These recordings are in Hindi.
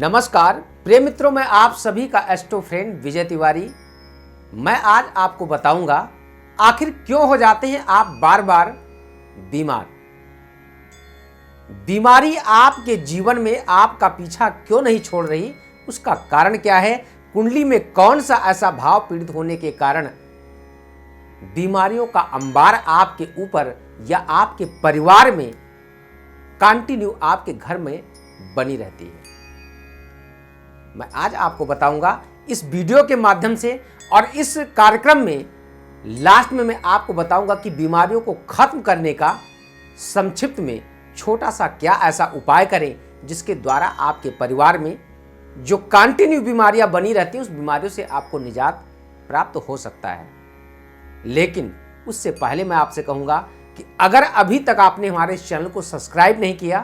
नमस्कार प्रिय मित्रों, मैं आप सभी का एस्ट्रो फ्रेंड विजय तिवारी। मैं आज आपको बताऊंगा आखिर क्यों हो जाते हैं आप बार बार बीमार। बीमारी आपके जीवन में आपका पीछा क्यों नहीं छोड़ रही, उसका कारण क्या है, कुंडली में कौन सा ऐसा भाव पीड़ित होने के कारण बीमारियों का अंबार आपके ऊपर या आपके परिवार में कंटिन्यू आपके घर में बनी रहती है। मैं आज आपको बताऊंगा इस वीडियो के माध्यम से, और इस कार्यक्रम में लास्ट में मैं आपको बताऊंगा कि बीमारियों को खत्म करने का संक्षिप्त में छोटा सा क्या ऐसा उपाय करें जिसके द्वारा आपके परिवार में जो कंटिन्यू बीमारियां बनी रहती हैं उस बीमारियों से आपको निजात प्राप्त हो सकता है। लेकिन उससे पहले मैं आपसे कहूंगा कि अगर अभी तक आपने हमारे इस चैनल को सब्सक्राइब नहीं किया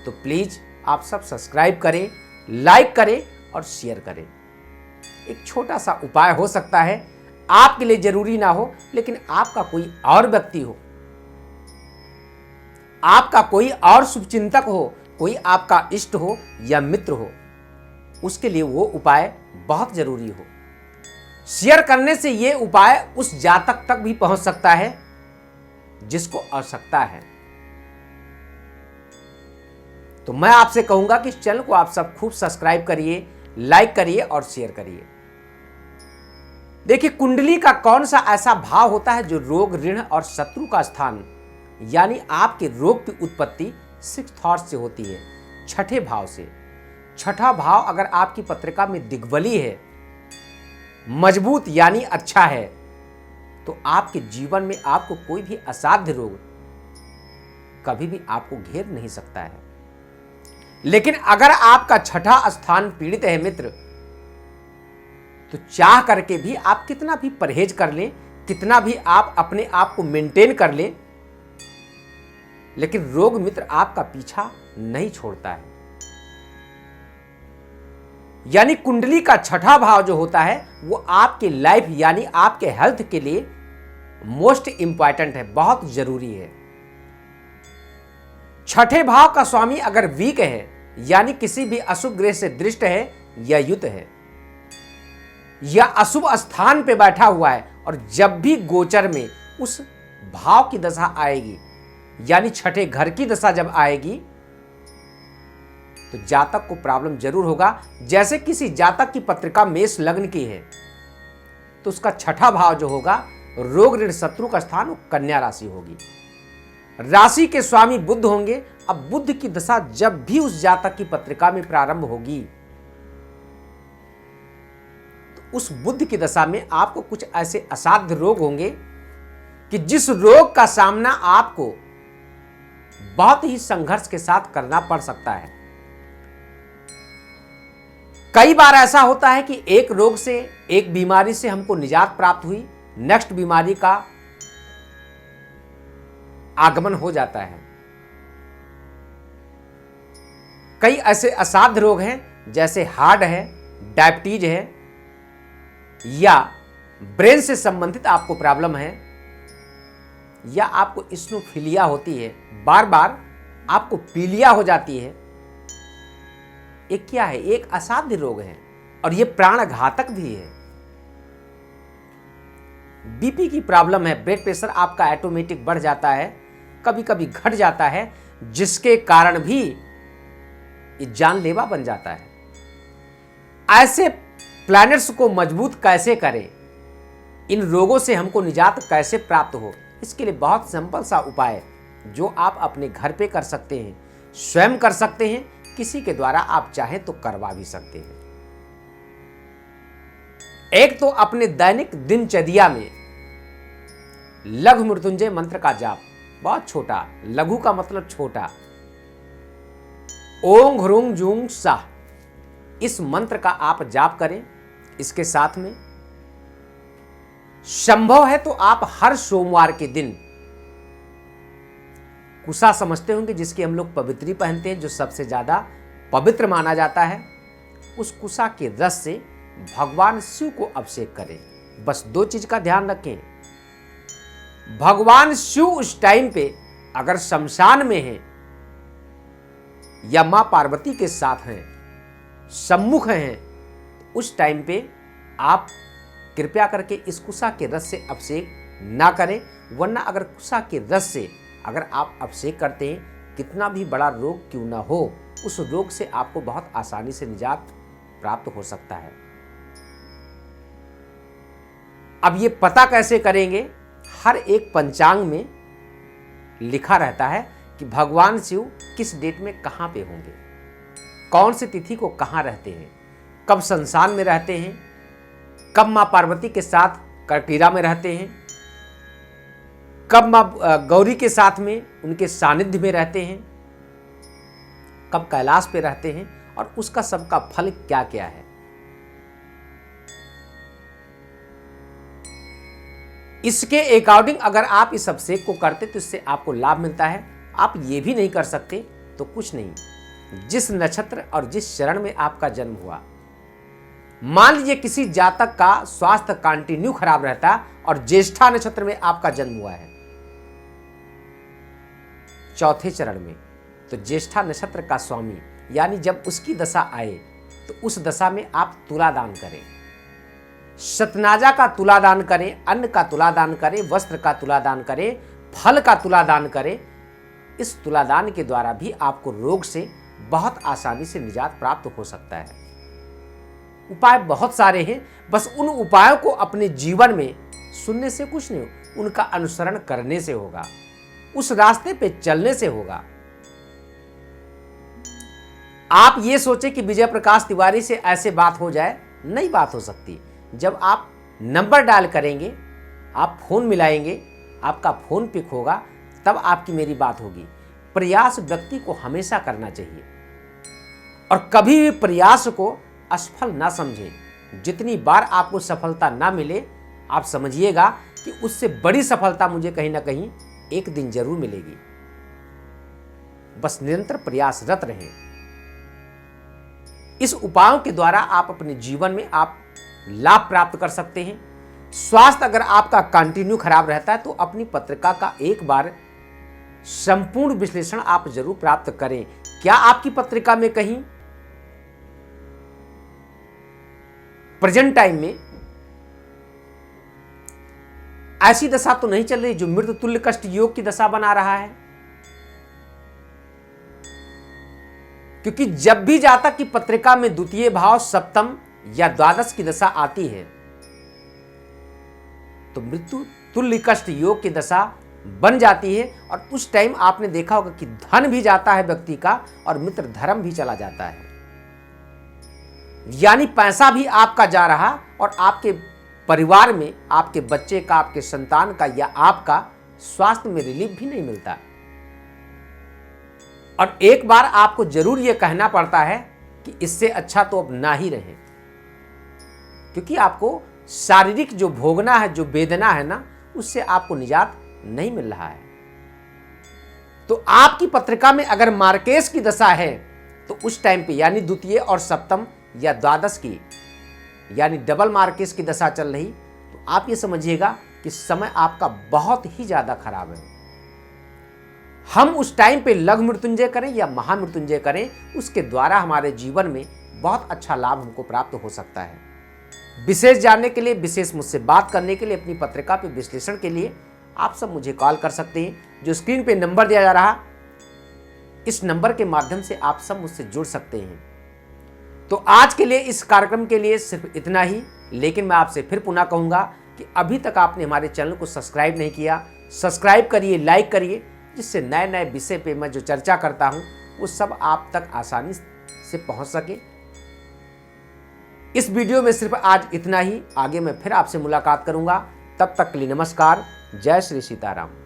तो प्लीज आप सब सब्सक्राइब करें, लाइक करें और शेयर करें। एक छोटा सा उपाय हो सकता है, आपके लिए जरूरी ना हो, लेकिन आपका कोई और व्यक्ति हो, आपका कोई और शुभचिंतक हो, कोई आपका इष्ट हो या मित्र हो, उसके लिए वो उपाय बहुत जरूरी हो। शेयर करने से ये उपाय उस जातक तक भी पहुंच सकता है जिसको आवश्यकता है। तो मैं आपसे कहूंगा कि इस चैनल को आप सब खूब सब्सक्राइब करिए, लाइक करिए और शेयर करिए। देखिए, कुंडली का कौन सा ऐसा भाव होता है जो रोग, ऋण और शत्रु का स्थान, यानी आपके रोग की उत्पत्ति 6th हाउस से होती है, छठे भाव से। छठा भाव अगर आपकी पत्रिका में दिग्बली है, मजबूत यानी अच्छा है, तो आपके जीवन में आपको कोई भी असाध्य रोग कभी भी आपको घेर नहीं सकता है। लेकिन अगर आपका छठा स्थान पीड़ित है मित्र, तो चाह करके भी आप कितना भी परहेज कर लें, कितना भी आप अपने आप को मेंटेन कर लें, लेकिन रोग मित्र आपका पीछा नहीं छोड़ता है। यानी कुंडली का छठा भाव जो होता है वो आपके लाइफ यानी आपके हेल्थ के लिए मोस्ट इंपॉर्टेंट है, बहुत जरूरी है। छठे भाव का स्वामी अगर वीक है, यानी किसी भी अशुभ ग्रह से दृष्ट है या युत है या अशुभ स्थान पे बैठा हुआ है, और जब भी गोचर में उस भाव की दशा आएगी, यानी छठे घर की दशा जब आएगी, तो जातक को प्रॉब्लम जरूर होगा। जैसे किसी जातक की पत्रिका मेष लग्न की है तो उसका छठा भाव जो होगा रोग, ऋण, शत्रु का स्थान, वो कन्या राशि होगी। राशि के स्वामी बुध होंगे। अब बुध की दशा जब भी उस जातक की पत्रिका में प्रारंभ होगी तो उस बुध की दशा में आपको कुछ ऐसे असाध्य रोग होंगे कि जिस रोग का सामना आपको बहुत ही संघर्ष के साथ करना पड़ सकता है। कई बार ऐसा होता है कि एक रोग से, एक बीमारी से हमको निजात प्राप्त हुई, नेक्स्ट बीमारी का आगमन हो जाता है। कई ऐसे असाध्य रोग हैं जैसे हार्ट है, डायबिटीज है, या ब्रेन से संबंधित आपको प्रॉब्लम है, या आपको इस्नोफिलिया होती है, बार बार आपको पीलिया हो जाती है। एक क्या है, एक असाध्य रोग है और ये प्राण घातक भी है। बीपी की प्रॉब्लम है, ब्लड प्रेशर आपका ऑटोमेटिक बढ़ जाता है, कभी कभी घट जाता है, जिसके कारण भी ये जानलेवा बन जाता है। ऐसे प्लैनेट्स को मजबूत कैसे करें, इन रोगों से हमको निजात कैसे प्राप्त हो, इसके लिए बहुत सिंपल सा उपाय जो आप अपने घर पे कर सकते हैं, स्वयं कर सकते हैं, किसी के द्वारा आप चाहें तो करवा भी सकते हैं। एक तो अपने दैनिक दिनचर्या में लघु मृत्युंजय मंत्र का जाप, बहुत छोटा, लघु का मतलब छोटा, ओम ह्रूंग जूंग साह, इस मंत्र का आप जाप करें। इसके साथ में संभव है तो आप हर सोमवार के दिन कुसा समझते होंगे, जिसकी हम लोग पवित्री पहनते हैं, जो सबसे ज्यादा पवित्र माना जाता है, उस कुसा के रस से भगवान शिव को अभिषेक करें। बस दो चीज का ध्यान रखें, भगवान शिव उस टाइम पे अगर शमशान में हैं या मां पार्वती के साथ हैं, सम्मुख हैं, तो उस टाइम पे आप कृपया करके इस कुसा के रस से अभिषेक ना करें, वरना अगर कुसा के रस से अगर आप अभिषेक करते हैं, कितना भी बड़ा रोग क्यों ना हो, उस रोग से आपको बहुत आसानी से निजात प्राप्त हो सकता है। अब ये पता कैसे करेंगे? हर एक पंचांग में लिखा रहता है कि भगवान शिव किस डेट में कहां पे होंगे, कौन सी तिथि को कहां रहते हैं, कब संसान में रहते हैं, कब मां पार्वती के साथ कटीरा में रहते हैं, कब मां गौरी के साथ में उनके सानिध्य में रहते हैं, कब कैलाश पे रहते हैं, और उसका सबका फल क्या क्या है। इसके अकॉर्डिंग अगर आप इस अभिषेक को करते तो इससे आपको लाभ मिलता है। आप ये भी नहीं कर सकते तो कुछ नहीं। जिस नक्षत्र और जिस चरण में आपका जन्म हुआ, मान लीजिए किसी जातक का स्वास्थ्य कंटिन्यू खराब रहता और ज्येष्ठा नक्षत्र में आपका जन्म हुआ है, चौथे चरण में, तो ज्येष्ठा नक्षत्र का स्वामी यानी जब उसकी दशा आए तो उस दशा में आप तुला दान करें, शतनाजा का तुला दान करें, अन्न का तुला दान करें, वस्त्र का तुला दान करें, फल का तुला दान करें। इस तुला दान के द्वारा भी आपको रोग से बहुत आसानी से निजात प्राप्त हो सकता है। उपाय बहुत सारे हैं, बस उन उपायों को अपने जीवन में सुनने से कुछ नहीं, उनका अनुसरण करने से होगा, उस रास्ते पे चलने से होगा। आप ये सोचे कि विजय प्रकाश तिवारी से ऐसे बात हो जाए, नहीं बात हो सकती। जब आप नंबर डायल करेंगे, आप फोन मिलाएंगे, आपका फोन पिक होगा, तब आपकी मेरी बात होगी। प्रयास व्यक्ति को हमेशा करना चाहिए और कभी भी प्रयास को असफल ना समझें। जितनी बार आपको सफलता ना मिले, आप समझिएगा कि उससे बड़ी सफलता मुझे कहीं ना कहीं एक दिन जरूर मिलेगी। बस निरंतर प्रयासरत रहें। इस उपायों के द्वारा आप अपने जीवन में आप लाभ प्राप्त कर सकते हैं। स्वास्थ्य अगर आपका कंटिन्यू खराब रहता है तो अपनी पत्रिका का एक बार संपूर्ण विश्लेषण आप जरूर प्राप्त करें। क्या आपकी पत्रिका में कहीं प्रेजेंट टाइम में ऐसी दशा तो नहीं चल रही जो मृत्यु तुल्य कष्ट योग की दशा बना रहा है? क्योंकि जब भी जातक की पत्रिका में द्वितीय भाव, सप्तम या द्वादश की दशा आती है तो मृत्यु तुल्य कष्ट योग की दशा बन जाती है, और उस टाइम आपने देखा होगा कि धन भी जाता है व्यक्ति का और मित्र धर्म भी चला जाता है। यानी पैसा भी आपका जा रहा और आपके परिवार में आपके बच्चे का, आपके संतान का या आपका स्वास्थ्य में रिलीफ भी नहीं मिलता। और एक बार आपको जरूर यह कहना पड़ता है कि इससे अच्छा तो अब ना ही रहे, क्योंकि आपको शारीरिक जो भोगना है, जो वेदना है ना, उससे आपको निजात नहीं मिल रहा है। तो आपकी पत्रिका में अगर मार्केश की दशा है तो उस टाइम पे यानी द्वितीय और सप्तम या द्वादश की यानी डबल मार्केश की दशा चल रही, तो आप ये समझिएगा कि समय आपका बहुत ही ज्यादा खराब है। हम उस टाइम पे लघु मृत्युंजय करें या महामृत्युंजय करें, उसके द्वारा हमारे जीवन में बहुत अच्छा लाभ हमको प्राप्त हो सकता है। विशेष जानने के लिए, विशेष मुझसे बात करने के लिए, अपनी पत्रिका पे विश्लेषण के लिए आप सब मुझे कॉल कर सकते हैं। जो स्क्रीन पे नंबर दिया जा रहा, इस नंबर के माध्यम से आप सब मुझसे जुड़ सकते हैं। तो आज के लिए इस कार्यक्रम के लिए सिर्फ इतना ही, लेकिन मैं आपसे फिर पुनः कहूंगा कि अभी तक आपने हमारे चैनल को सब्सक्राइब नहीं किया, सब्सक्राइब करिए, लाइक करिए, जिससे नए नए विषय पे मैं जो चर्चा करता हूं वो सब आप तक आसानी से पहुंच सके। इस वीडियो में सिर्फ आज इतना ही। आगे मैं फिर आपसे मुलाकात करूंगा। तब तक के लिए नमस्कार। जय श्री सीताराम।